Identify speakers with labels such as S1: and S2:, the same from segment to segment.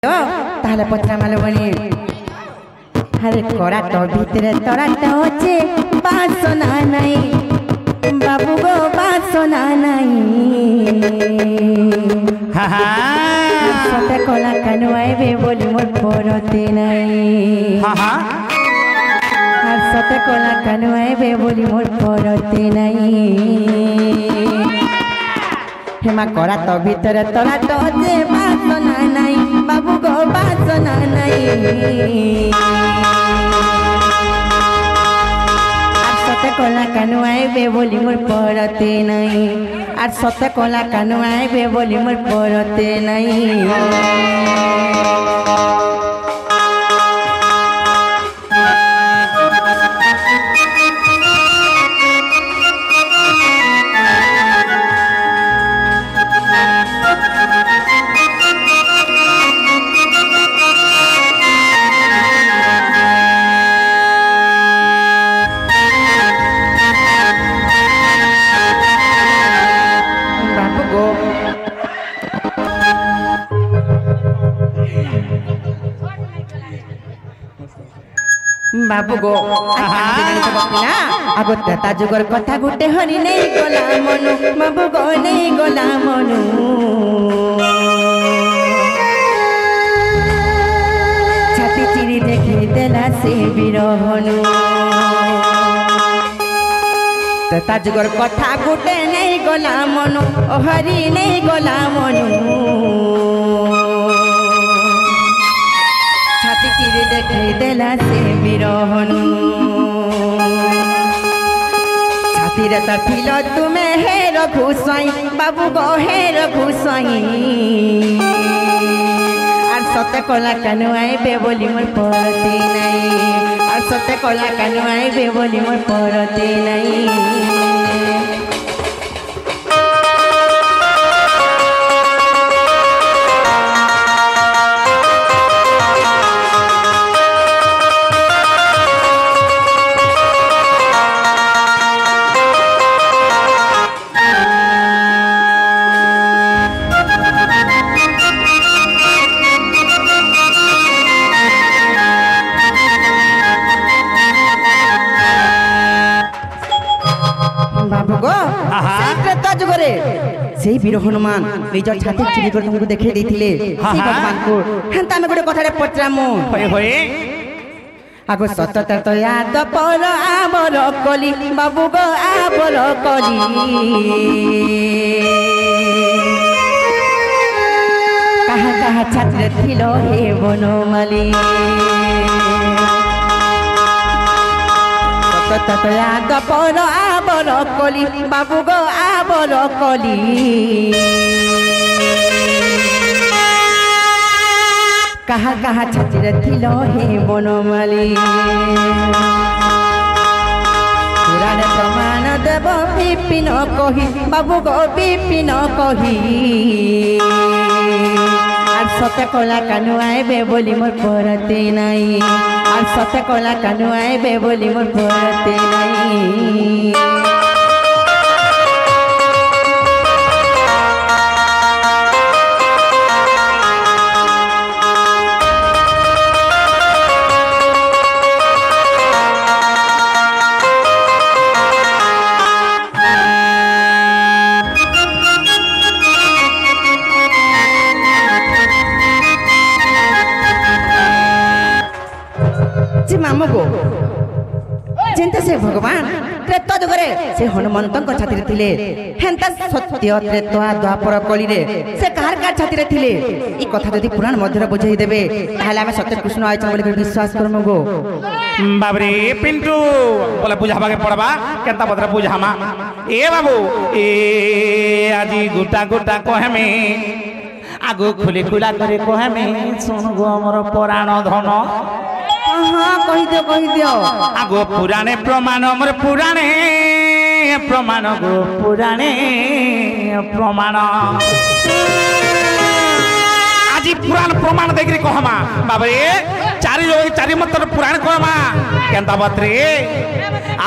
S1: তাহলে পচরা মালবনি আরে করাট ভিতরে তরাট হচ্ছে বাসনা নাই বাবু গো বাসনা নাই সতে কলা কানু আইবে বলি মোর পরতে নাই আর সতে কলা কানু আইবে বলি মোর পরতে নাই হেমা করাট ভিতরে তরাট হচ্ছে বাসনা নাই বাবু গো বাসনা নাই আর সতে কলা কানু আইবে বলি মোর পরতে নাই আর সতে কলা কানু আইবে বলি মোর পরতে নাই बाबू गो आगो ता जुगर कथा गुटे हरि नहीं गला मनु बाबू गो नहीं गला मनु छाती चिरी देखी देला से बिरहनु ता जुगर कथा गुटे नहीं गला मनु हरि नहीं गला मनु छाती चिरी देखी देला से बिरहनु छाती रे त फिल तुम्हें हे रघुसाई बाबू गो हे रघुसाई और सते कला कानू आइबे बोली मोर परते नहीं और सते कला कानू आइबे बोली मोर परते नहीं से वीर हनुमान निज छाती चिरी कर तुमको देखे देथिले से भगवान को हेंता में गोटे कथारे पचरामु होय होय आगो सतत तो याद पर आबर कली बाबू गो आबर कली कहाँ कहाँ छात्र थिलो हे बनमाली सतत तो याद पर आबर कली बाबू गो आबर कली कहाँ कहाँ छात्र थिलो हे बनमाली पुराण प्रमाण देव विपिन कही बाबू गो विपिन कही আর সতে কলা কানু আইবে বলি মোর পরতে নাই আর সতে কলা কানু আইবে বলি মোর পরতে নাই मामगो चिंता से भगवान त्रेता जुगरे से हनुमंत छाती थिले हेंता सत्य त्रेता द्वापर कली रे से कार कार छाती थिले ई कथा जदी पुराण मध्यरे बुझाई देबे ताहले आमे सत्य कृष्ण आइछन बोली विश्वास करमगो
S2: बाबरे पिंटू बोले बुझाबा के पड़बा केता बदरा बुझामा ए बाबू ए आजी गुटा गुटा कहमे आगो खुली खुला करे कहमे सुनगो हमर पुराण धन
S1: हाँ कही दियो
S2: आगो पुराणे प्रमाण मोर पुराणे प्रमाण गो पुराणे प्रमाण আজি पुराण प्रमाण देखि कहमा बाबरे चारि मत पुराण कहमा केंता बतरे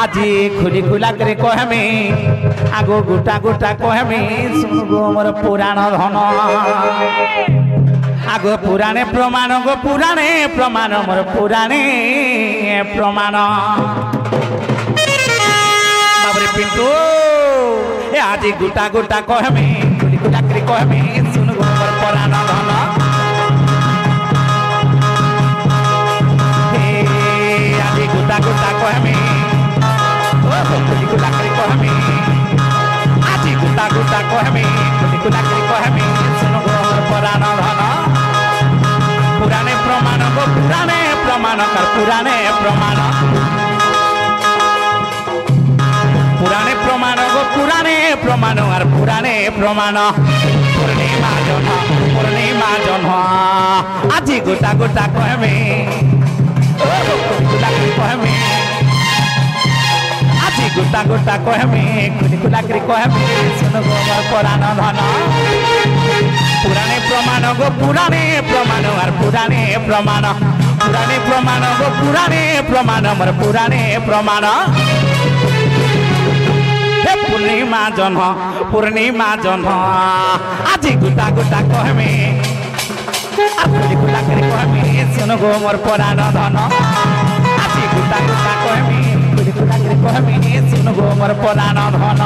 S2: আজি खुली खुला करे कहमे आगो गोटा गोटा कहमे सुनगो मोर पुराण धन आगो पुराणे प्रमाण गो पुराणे प्रमाण मोर पुराणे प्रमाण बाबरे पिंटू ए आज गुटा गुटा कहमे गुली गुटा करी कहमे सुन गो मोर पुराण धन हे आज गुटा गुटा कहमे ओ गुली गुटा करी कहमे आज गुटा गुटा कहमे गुली गुटा करी कहमे सुन गो मोर पुराण धन पुराणे प्रमाण गो पुराणे प्रमाण कर पुराणे प्रमाण पुराणे प्रमाण गो पुराणे प्रमाण और पुराणे प्रमाण पूर्णिमा जन आज गोटा गोटा कहमे कहमे आज गोटा गोटा कहमे गुला कहमे सुन गो मोर पुराण धन पुराणे प्रमाण गो पुराणे प्रमाण और पुराणे प्रमाण पुराणे प्रमाण गो पुराणे प्रमाण मोर पुराणे प्रमाण पूर्णिमा जन आज गुटा गुटा कहमे गुला कर कहमे सुन गो मोर पुराण धन आज गुटा गुटा कहमे गुला कर कहमे सुन गो मोर पुराण धन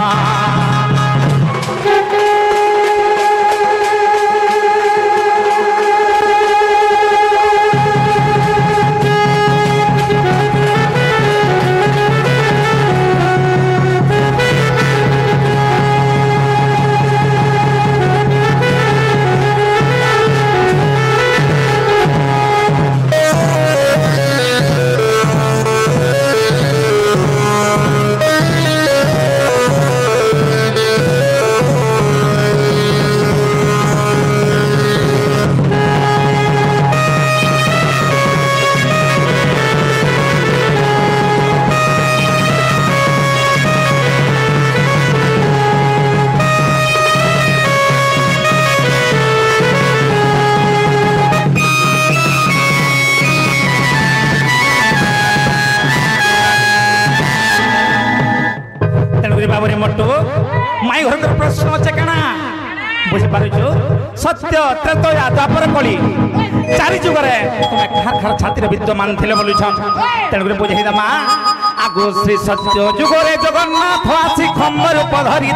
S2: माई घर प्रश्न अच्छे कणा बुझीपार सत्य त्रेतया द्वापर कली चारि जुगरे तुम खार खार छाती विद्यमान थे बोलुछन तेणुक बुझे देमा आगो श्री सत्य जुगरे जगन्नाथ आसी खम्ब रूप धरी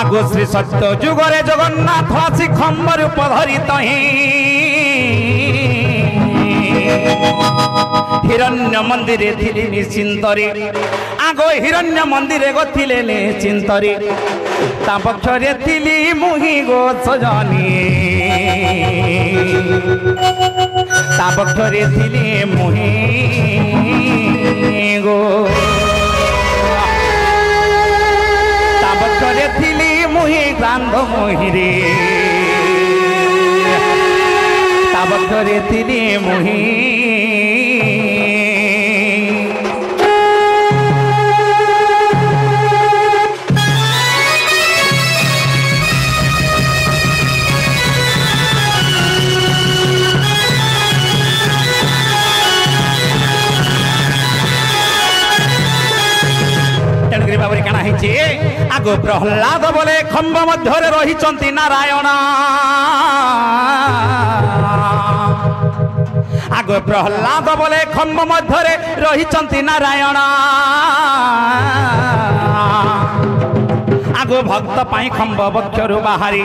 S2: आगो श्री सत्य जुगरे जगन्नाथ आसी खम्ब रूप धरी हिरण्य मंदिरे थिले निश्चिंतरे आगो हिरण्य मंदिरे गथिले निश्चिंतरे ता पक्षरे थिली मुहि गो सजनी ता पक्षरे थिली मुहि गो ता पक्षरे थिली मुहि ग्रांध मोहिरे ता पक्षरे थिली मुहि आगो प्रहलाद बोले खम्ब मध्य रही नारायण आगो प्रहलाद बोले खम्ब मध्य रही नारायण आगो भक्त पाई खम्ब बक्षरु बाहरी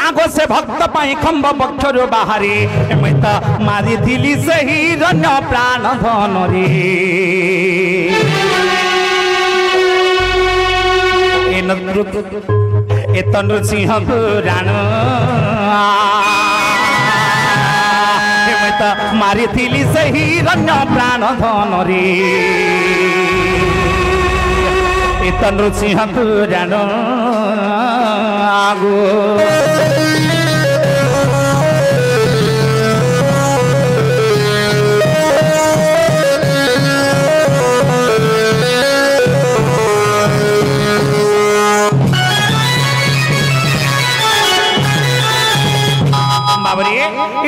S2: आगो से भक्त पाई खम्ब बक्षरु बाहरी मैं तो मारी थिली से हिरण्य प्राण धन रे एतनु सिंह पुराण मैं तो मारी थिली से हिरण्य प्राण धन रे एतनु सिंह पुराण आगो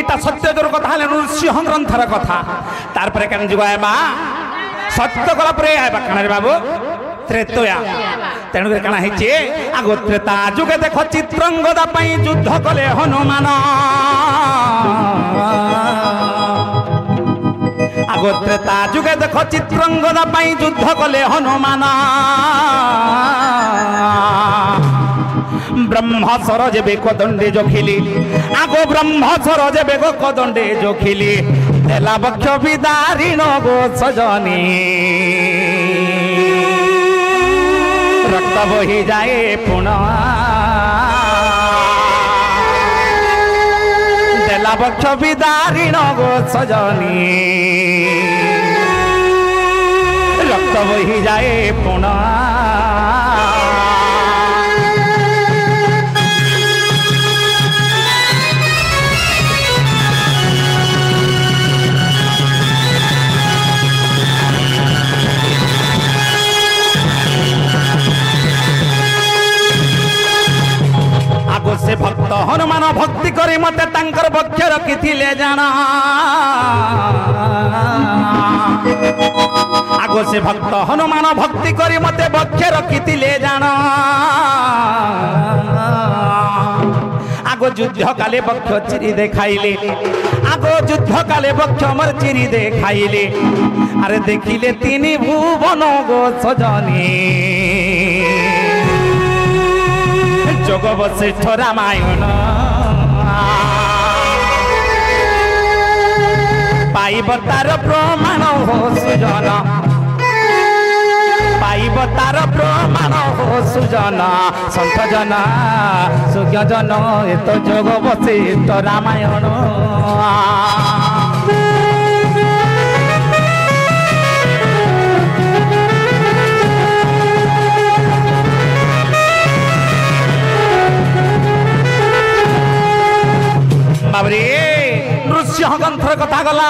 S2: इटा सत्य जोर कथा नृसिंह ग्रंथर कथा तार पर केन जुगायबा सत्य गला परे आइबा कणा रे बाबू त्रेतया तेणु कण है आग त्रेता जुगे देख चित्रंगदा युद्ध कले हनुमान आग त्रेता जुगे देख चित्रंगदा युद्ध कले हनुमान ब्रह्मस्वर जेबे कदंडे जोखिली आगो ब्रह्मस्वर जेबे कदंडे जोखिली देला बक्ष विदारिण गो सजनी रक्त बही जाए पुनः देला बक्ष विदारिण गो सजनी रक्त बही जाए पुनः आगो से भक्त हनुमान भक्ति करी मते तांकर बक्ष रखिथिले जाना आगो से भक्त हनुमान भक्ति करी मते बक्ष रखिथिले जाना आगो युद्ध काले बक्ष चिरी देखाइले आगो युद्ध काले बक्ष मर चिरी देखाइले अरे देखिले तीनी भुवन गो सजनी जोग वशिष्ठ रामायण पाइब तार प्रमाण हो सुजन पाइब तार प्रमाण हो सुजन संत जन सुज्ञ जन ए तो जोग वशिष्ठ रामायण बाबरे नृसिंह ग्रंथर कथा गला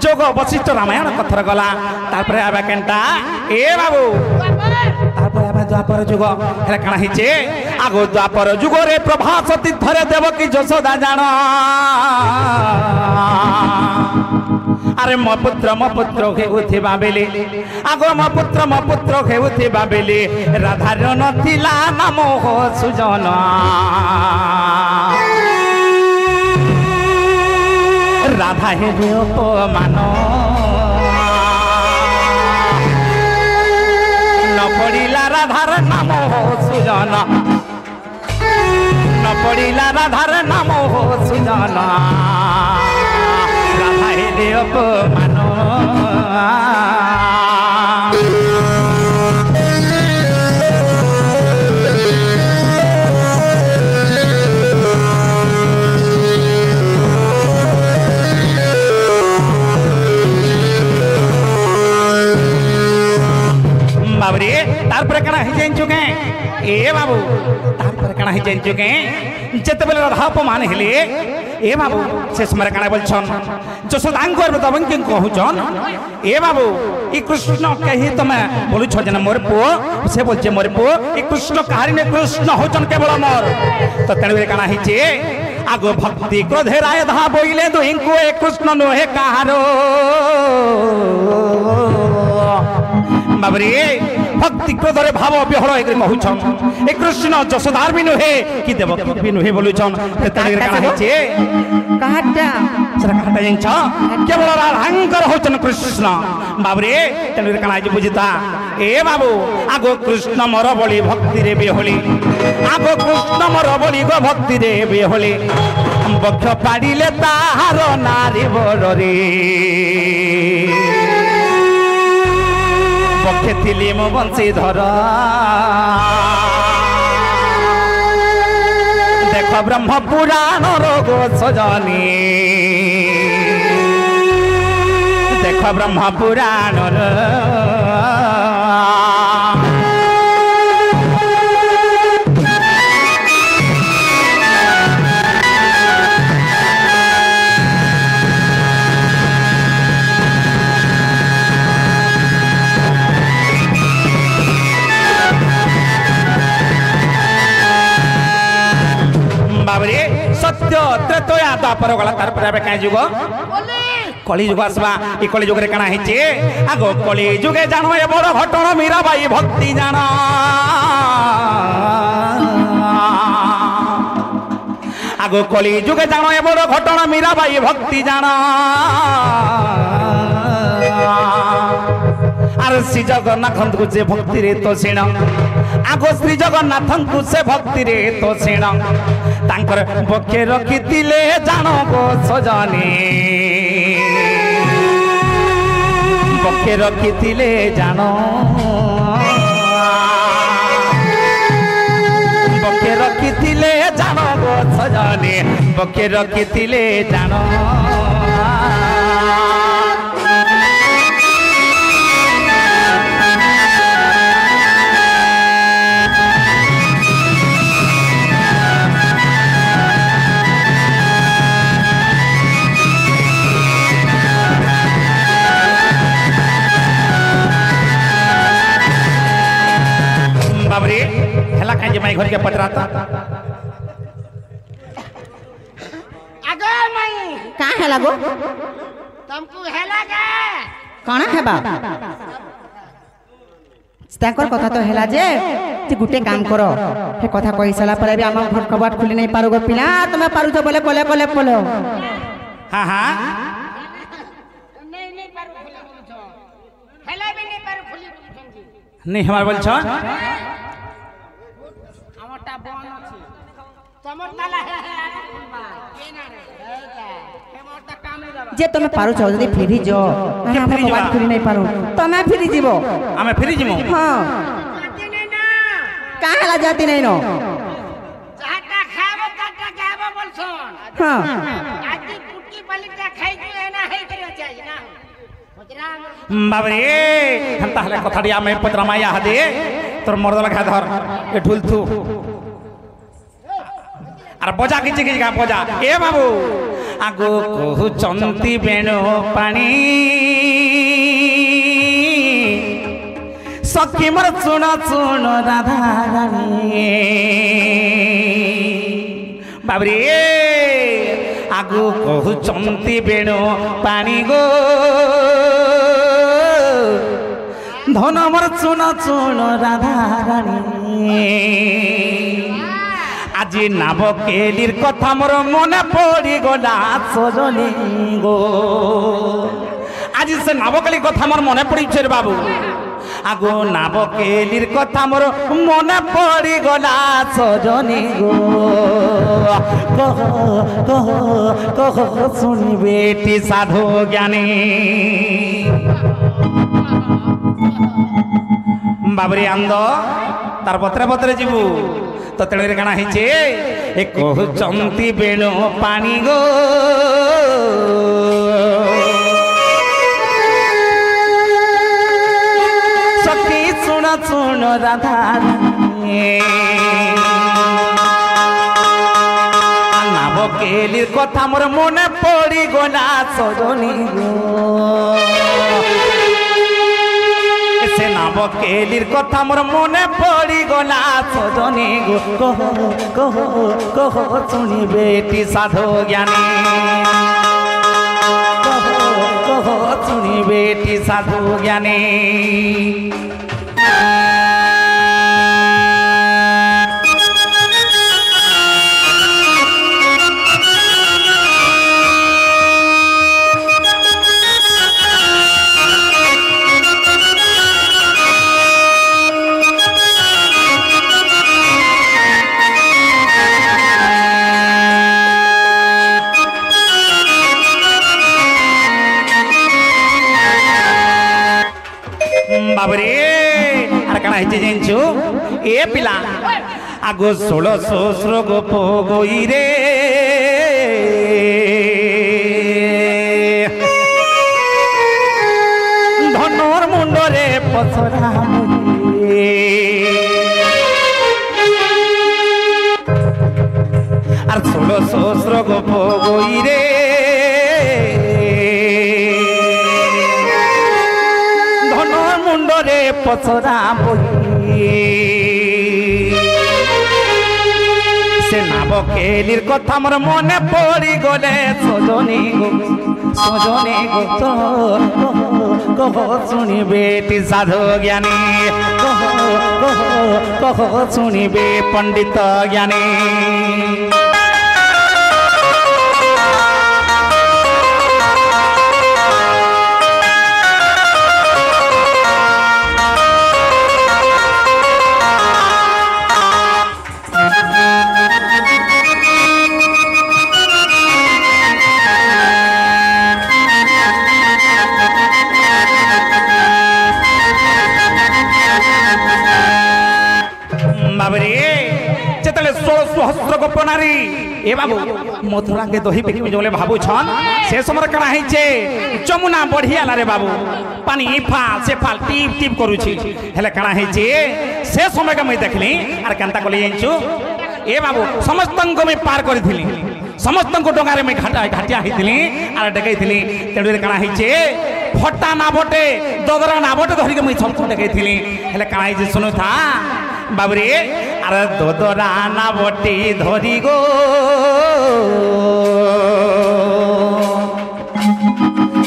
S2: जोग वशिष्ठ रामायण कथर गला तारपरे आबा केनटा ए बाबू तारपरे आबा द्वापर जुग हेरा काना हिचे आगो द्वापर जुग रे प्रभास तीर्थरे देवकी यशोदा जान अरे मो पुत्र हेउथिबा बेले आगो मो पुत्र हेउथिबा बेले राधार नथिला नाम हो सुजन राधा हे अपमान न पड़िला राधार नाम हो सुजन न पड़िला राधार नाम हो सुजन राधा हे अपमान बाबरे तारपर कणा ही जाइन चुके ए बाबू तारपर कणा ही जाइन चुके जते बेले राधा अपमान हेले ए बाबू से समय कणा बोलछन यशोदांकर दबंकिन कहउछन ए बाबू ई कृष्ण कहि तमे बोलु छ जन मोर पो से बोलछे मोर पो ई कृष्ण कहारी ने कृष्ण होचन केवल मोर तो तणवे कणा हिचे आगो भक्ति क्रोधे राय धा बोइले दुहिंकु ए कृष्ण नोहे कहारो बाबरे भक्ति क्रोधरे भाव विहल एक कहउछन ए कृष्ण यशोदार भी नुहे कि देवकी भी नुहे बोलुछन तेतरे काना हिचे
S1: कहटा
S2: सरा कहटा जिंछ केवल राधांकर होचन कृष्ण बाबरे तेतरे काना जे बुझिता ए बाबू आगो कृष्ण मोर बळी भक्ति रे बेहोली आगो कृष्ण मोर बळी गो भक्ति रे बेहोली बक्ष पाडिले ताहार नारी बररे पक्षे थिली मो बंशीधर देख ब्रह्म पुराण रोग सजनी देख ब्रह्म पुराण बाबरे सत्य त्रेतया द्वापर गला तार पर आबे काई जुग कली जुग आसवा ए कली जुग रे काना हेचे आगो कली जुगे जानो ए बड़ घटना मीरा बाई भक्ति जाना आगो कली जुगे जानो ए बड़ घटना मीरा बाई भक्ति जाना आर श्री जगन्नाथ को से भक्ति रे तो सेण आगो श्री जगन्नाथ को से भक्ति रे तो सेण तांकर पक्षे रखिथिले जानो गो सजनी पक्षे रखिथिले जानो पक्षे रखिथिले जानो गो सजनी पक्षे रखिथिले जानो बाबरे हेला काहे जे माई घर के पटराता
S3: आगो माई
S1: का है लागो
S3: तुमको हेला के
S1: कणा हेबा ताकर कथा तो हेला जे ती गुटे काम करो हे कथा कहि साला पर भी हम घर कबाट खुली नहीं पारो गो पिला तुमे पारू तो बोले बोले बोले बोलो
S2: हां हां
S3: नहीं पारो खुली बोलु छ हेला भी नहीं पारो खुली बोलु छ
S2: नहीं हमार बोल छ
S3: আমারটা বন আছে তোমার তালা হে খুলবা কেনা রে তোমারটা কামে যাবা
S1: जे तुमे पारू छ जदी फिरी जो हम कबाट खुली नहीं पारो तुमे फिरी जीवो
S2: आमे फिरी जिमु
S1: हां
S3: जाती नहीं ना
S1: का हेला जाती नहीं नो
S3: যাটা খাবো তাটা খাবো বলছন
S1: हां
S3: আজি পুটি পালিটা খাই দিও না হেই করে চাই না বুঝরা
S2: बाबरे हंता हले कथाडिया में पत्रा माया हदे तोर मर्द लखा धर ए ढुलथु अरे बजा किछि किछि गा बजा ए बाबू आगो कहू चंती बेणो पानी सखी मोर चुण चुण राधा रानी बाबरे आगो कहू चंती बेणो पानी गो धन मोर चुन चुन राधा रानी আজি নাবকেলির কথা মোর মনে পড়ি গলা সজনী গো আজি সে নাবকেলির কথা মোর মনে পড়িছে রে বাবু আগো নাবকেলির কথা মোর মনে পড়ি গলা সজনী গো কহ কহ কহ শুনিবে টি সাধু জ্ঞানী बाबरी आंद तार पत्रे पत्रे जीवु तो तेरे काना हिचे ए कहउचंती बेणो पानी गो सखी सुन सुन राधा नाबकेलिर कथा मोर मने पड़ी गला सजनी गो से नाबकेलिर कथा मोर मने पड़ी गला सजनी गो कह कह कह शुनिबे टी साधु ज्ञानी कह कह शुनिबे टी साधु ज्ञानी बाबरे अरे कणा हिचे जेंचु ए पिला आगो 1600 गोप गोई रे धनर मुंडरे पसरा मुई আর 1600 গোপ গোই রে ধনর মুন্ডরে পছরা বই সে নাব পকেলির কথা মোর মনে পড়ি গলে সজনী গো সজনী গো কহ শুনিবে টি সাধু জ্ঞানী কহ শুনিবে পণ্ডিত জ্ঞানী सहस्र गोपनारी ए बाबू मथुरा के दही बिकि जोले भाबू छन से समय कणा हैचे जमुना बढ़िया रे बाबू पानी इफा से फाल टिप टिप करू छी हेले कणा हैचे से समय के मैं देखली आर केनता कली जाइछु ए बाबू समस्त को मैं पार करथिली समस्त को डोंगा रे मैं घाटिया हैथिली आर डकैथिली तेडुरे कणा हैचे फटा ना बटे ददरा ना बटे धरि के मैं सब डकैथिली हेले कणा हैचे सुनु था बाबरे अरे दोदरा ना बटी धरी गो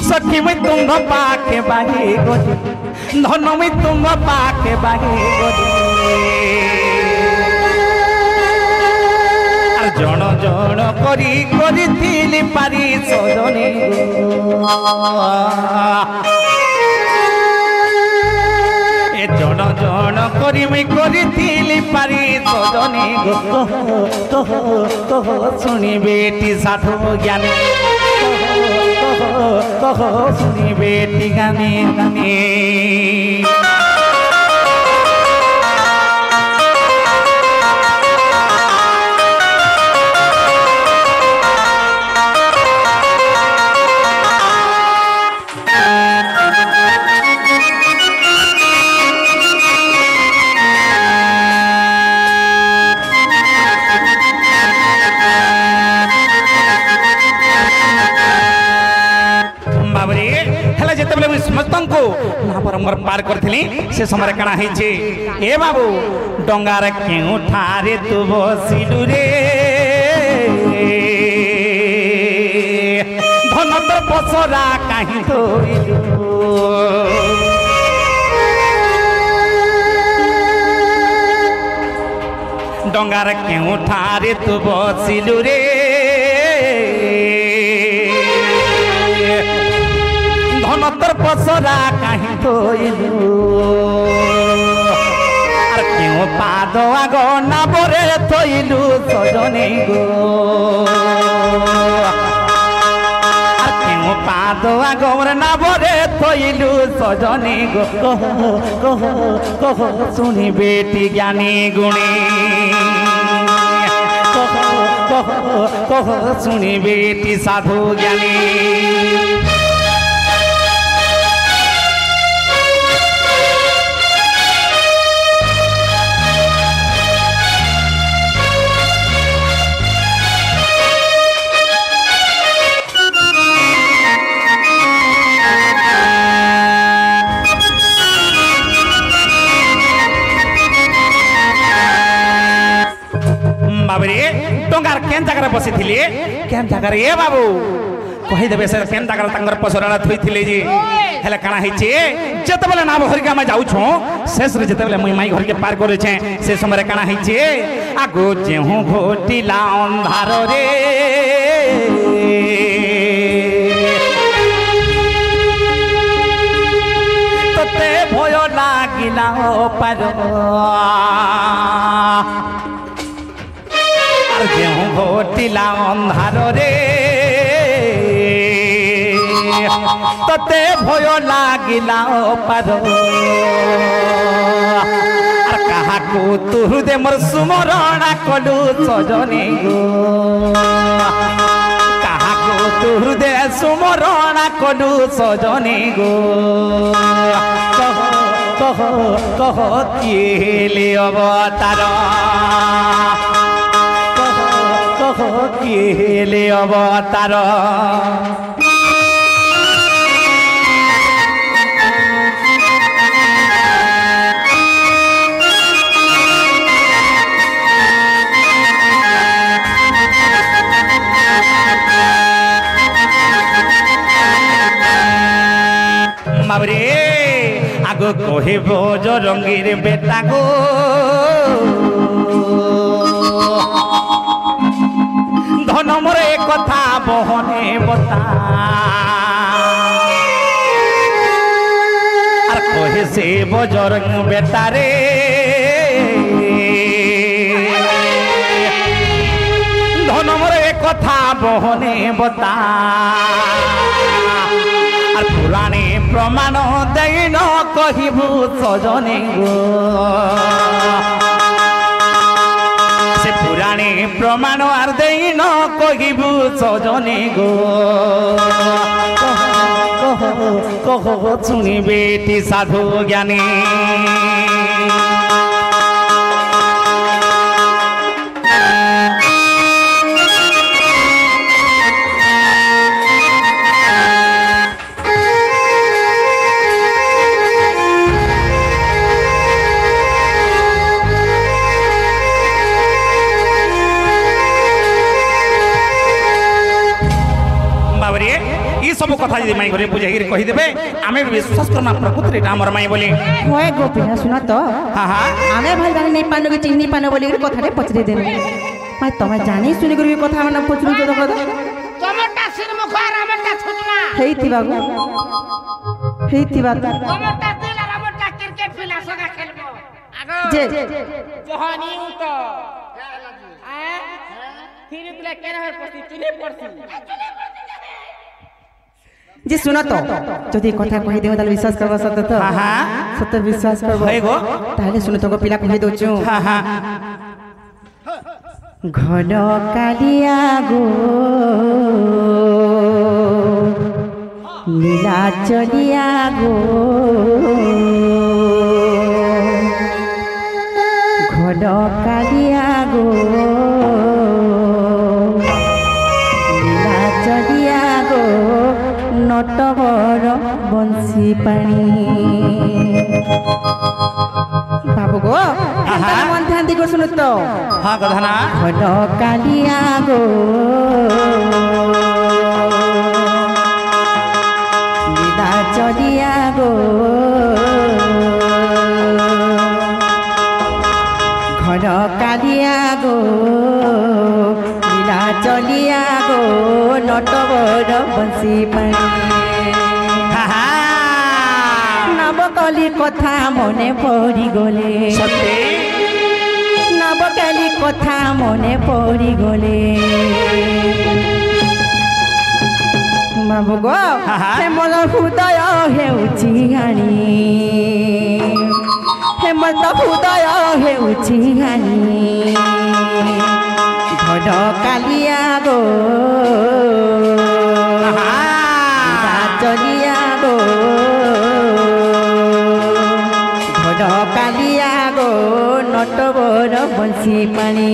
S2: सखी में तुम पाके बाही गो धन में तुम पाके बाही गो जन जन करी करी दिली पारी सजनी जन जन करी मैं करी दिली पारी सजनी कह सुनी बेटी साधु ज्ञानी कह सुनी बेटी गानी गानी पार करथिली से समय कणा हैचे ए बाबू डंगार केउ ठारे तू बसिलु रे धन तो पसरा काहे धोइलु डंगार केउ ठारे तू बसिलु रे धनतर पसरा कहीं धोइलु आर क्यों पाद आग ना बरे थोइलु सजनी गो आर क्यों पाद आग ना बरे थोइलु सजनी गो कह सुनी बेटी ज्ञानी गुणी कह सुनी बेटी साधु ज्ञानी डंगार केन जगह बसी थिले केन जगह ए बाबू कहि देबे से केन जगह तंगर पसराला थई थिले जी हेले काना हिचे जते बेले ना भर के हम जाउ छो शेष रे जते बेले मुई माई घर के पार करे छे से समय काना हिचे आगो जेहू घोटिला अंधार रे तते भय लागिला पार जेहू घोटिला अंधार रे तते भय लागिला पार कहा को तू हृदय मोर सुमरणा कलु सजनी गो कहा को तू हृदय सुमरणा कलु सजनी गो कह किए अवतार किए अवतार কহিব জরঙ্গীর বেটা গো ধন মোরে কথা বহনে বতা আর কহে সে বজরঙ্গ বেটারে ধন মোরে কথা বহনে বতা আর পুরাণে প্রমাণ দেইন কহিবু সজনে গো সে পুরাণে প্রমাণ আর দেইন কহিবু সজনে গো কহ শুনিবে টি সাধু জ্ঞানী सब कथा जी माई घरे बुझाई कहीदेवे आम विश्वास करना प्रकृति एटा हमर माई बोली
S1: होए गोपिना सुना तो
S2: हाँ हाँ
S1: आमे भाई जानी नहीं पानो कि चिन्नी पानो बोली कथाटे पचरे देनु माई तमे जानी सुनी करी कथा माने पचरू तो कदा
S3: टमाटा सिर मुख और टमाटा छुटना
S1: हेइतिबा गो हेइतिबा
S3: टमाटा दिल और टमाटा क्रिकेट फिला सगा खेलबो आगो
S1: जे
S3: जहानी तो आ फिर तुला केना होर पसी चुने पड़सी
S1: जी सुनो तो जदि कथा कहि देबो ताले विश्वास करबो सत्य तो
S2: हाँ हाँ
S1: सत्य विश्वास करबो
S2: होय गो
S1: ताले सुनो तो पिला कहि दोछु
S2: हाँ हाँ
S1: घन कालिया गो नीला चलिया गो घन कालिया गो नीला चलिया गो नटवर बंसी पानी बाबू गो मन ध्यान दी सुनो तो
S2: हाँ गधना
S1: घन कालिया गो नीला चलिया गो घन कालिया गो नीला चलिया गो नटवर बंसी पानी नबकली कथा मने पड़ी गले
S2: सत्य
S1: नबकली कथा मने पड़ी गले बाबू गो हे मोर हृदय हेउची हानी हे मोर हृदय हेउची हानी घन कालिया गो चलिया गो घन कालिया गो नटवर बंसी पानी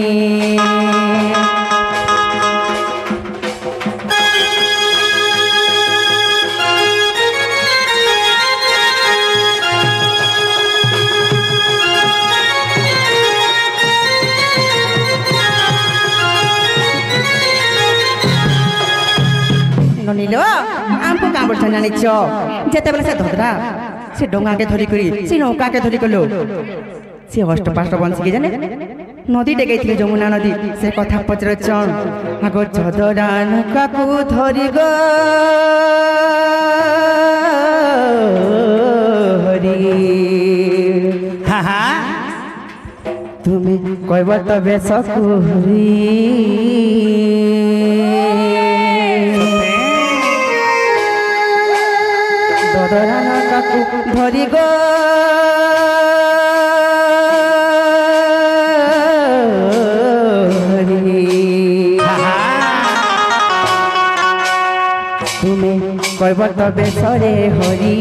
S1: नीलो आमको काम बढ़ जाने चो जेते बेला से धोदरा से डोंगा के धरी करी से नौका के धरी कलो से अष्ट पाष्ट बंसी के जाने नदी डे गई जमुना नदी से कथा पचर चन आगो चदरा नौका को धरी गो हरी
S2: हाँ हाँ
S1: तुम्हें कोई बात बेसकुरी ददराना काकू धरी गो तुम्हें कहब तबे सरे हरी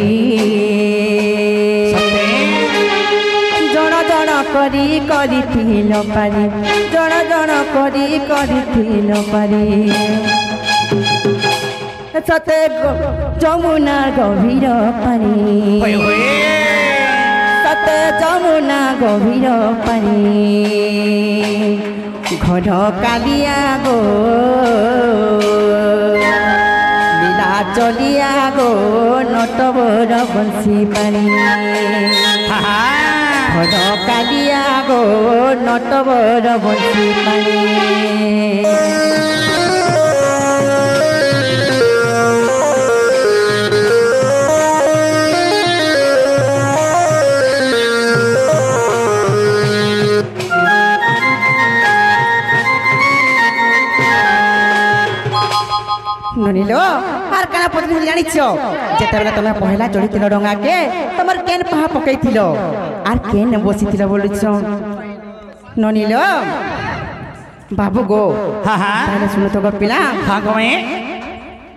S1: जन जन करी करिथिल पारी जन जन करी करिथिल पारी सते जमुना गभीर पानी सते जमुना गभीर पानी घन कालिया गो लीला चलिया গো নটবর বংশী পানি ঘন কালিয়া গো নটবর বংশী পানি ননিলো আর কানা পদ্ধতি জানিছ যেতবেলে তুমি পহেলা চড়িছিল ডঙ্গাকে তোমার কেন পাহা পকাইছিল আর কেন বসিছিল বলুছ ননিলো বাবু গো তাহলে শুনো তো গো পিলা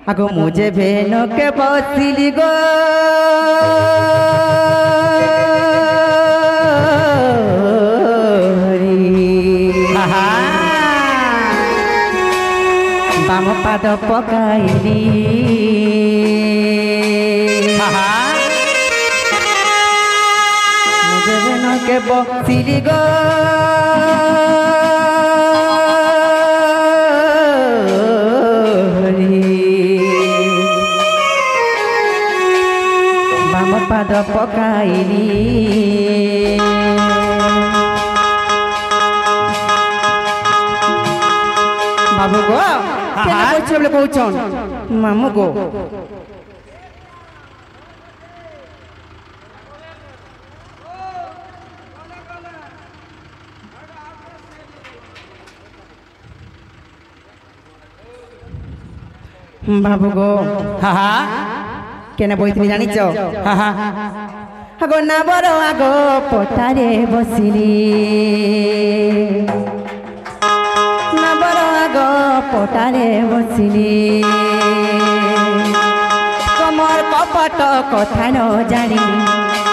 S1: আগো মুঝে ভেনকে বসিলি গো বাম পাদ পকাইলি মুঝে ভেনকে বসিলি গো বাম পাদ পকাইলি বাবু গো কেন কইছ বলে কইছন মামু গো বাবু গো কেন বইতিনি জানিছ আগো না বড় আগো পথারে বসিলি না বড় আগো পথারে বসিলি তোমার কপট কথা ন জানি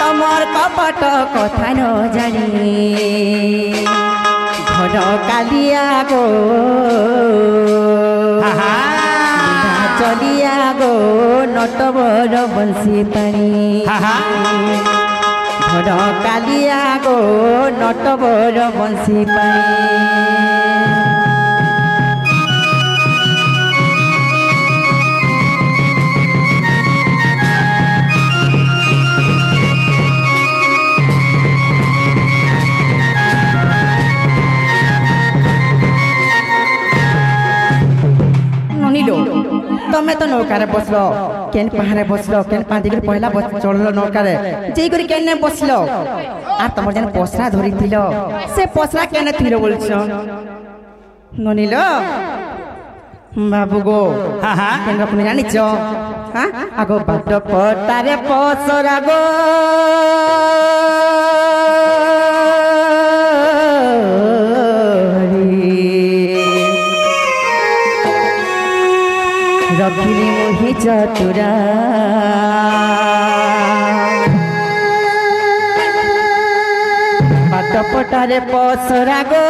S1: তোমার কপট কথা ন জানি ঘন কালিয়া গো চলিয়া গো নটবর বংশী পানি ঘন কালিয়া গো নটবর বংশী পানি তুমি তো নৌকারে বসল কেন পাহাড়ে বসল কেন পাঁদি করে পয়লা চড়ল নৌকারে যেই করে কেন বসল আর তোমার যেন পসরা ধরিছিল সে পসরা কেন থিল বলছ ননিল বাবু গো কেন আপনি জানিছ হ্যাঁ আগো বাদ পটারে পসরা গো রখিলি মোহি চতুরা পাট পটারে পসরা গো